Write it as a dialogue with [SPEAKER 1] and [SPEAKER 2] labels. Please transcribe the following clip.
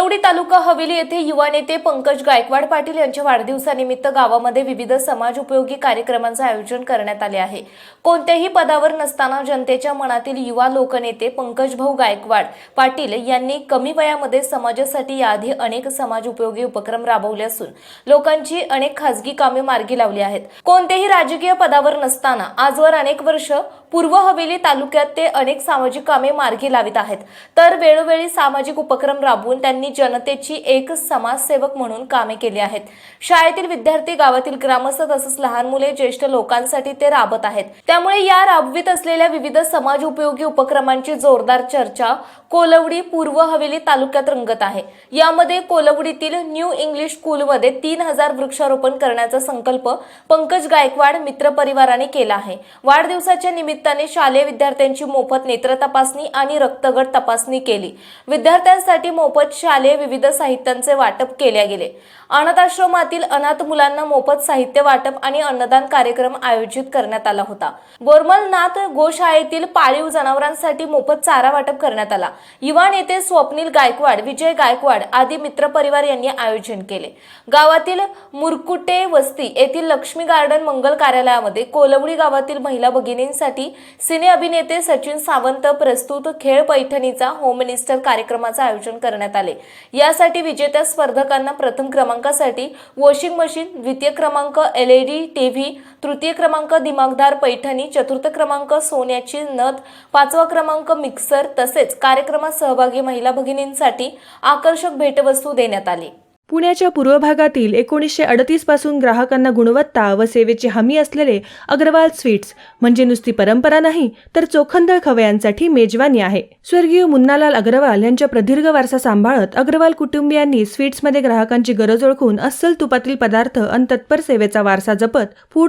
[SPEAKER 1] कोलवडी तालुका हवेली येथे युवा नेते पंकज गायकवाड पाटील यांच्या वाढदिवसानिमित्त गावामध्ये विविध समाज उपयोगी कार्यक्रमांचे आयोजन करण्यात आले आहे। कोणत्याही पदावर नसताना जनतेच्या मनातील युवा लोकनेते पंकज भाऊ गायकवाड पाटील यांनी कमी वयामध्ये समाजासाठी याआधी अनेक समाज उपयोगी उपक्रम राबवले असून लोकांची अनेक खासगी कामे मार्गी लावली आहेत। कोणत्याही राजकीय पदावर नसताना आजवर अनेक वर्ष पूर्व हवेली तालुक्यात ते अनेक सामाजिक कामे मार्गी लावित आहेत। तर वेळोवेळी सामाजिक उपक्रम राबवून त्यांनी जनतेची एक समाजसेवक म्हणून कामे केली आहेत। शाळेतील विद्यार्थी, गावातील ग्रामस्थ तसेच लहान मुले, ज्येष्ठ लोकांसाठी ते राबत आहेत। त्यामुळे या राबवित असलेल्या विविध समाज उपयोगी उपक्रमांची जोरदार चर्चा कोलवडी पूर्व हवेली तालुक्यात रंगत आहे। यामध्ये कोलवडीतील न्यू इंग्लिश स्कूलमध्ये 3000 वृक्षारोपण करण्याचा संकल्प पंकज गायकवाड मित्र परिवाराने केला आहे। वाढदिवसाच्या निमित्ताने शालेय विद्यार्थ्यांची मोफत नेत्र तपासणी आणि रक्तगट तपासणी केली। विद्यार्थ्यांसाठी मोफत शालेय विविध साहित्यांचे वाटप केले गेले। अनाथाश्रमातील अनाथ मुलांना मोफत साहित्य वाटप आणि अन्नदान कार्यक्रम आयोजित करण्यात आला होता। बोरमलनाथ गोशाळेतील पाळीव जनावरांसाठी मोफत चारा वाटप करण्यात आला। युवा नेते स्वप्नील गायकवाड, विजय गायकवाड आदी मित्र परिवार यांनी आयोजन केले। गावातील मुरकुटे वस्ती येथील लक्ष्मी गार्डन मंगल कार्यालयामध्ये कोलवडी गावातील महिला भगिनींसाठी सिने अभिनेते सचिन सावंत प्रस्तुत खेळ पैठणीचा होम मिनिस्टर कार्यक्रमाचे आयोजन करण्यात आले। यासाठी विजेत्या स्पर्धकांना प्रथम क्रमांकासाठी वॉशिंग मशीन, द्वितीय क्रमांक LED टीव्ही, तृतीय क्रमांक दिमागदार पैठणी, चतुर्थ क्रमांक सोन्याची नथ, पाचवा क्रमांक मिक्सर तसेच कार्यक्रमात सहभागी महिला भगिनींसाठी आकर्षक भेटवस्तू देण्यात आली।
[SPEAKER 2] पुण्याच्या पूर्व भागातील 1938 पासून ग्राहकांना गुणवत्ता व सेवेची हमी असलेले अग्रवाल स्वीट्स म्हणजे नुसती परंपरा नाही तर चोखंदळ खवयांसाठी मेजवानी आहे। स्वर्गीय मुन्नालाल अग्रवाल यांच्या प्रदीर्घ वारसा सांभाळत अग्रवाल कुटुंबियांनी स्वीट्समध्ये ग्राहकांची गरज ओळखून अस्सल तुपातील पदार्थ आणि तत्पर सेवेचा वारसा जपत फूड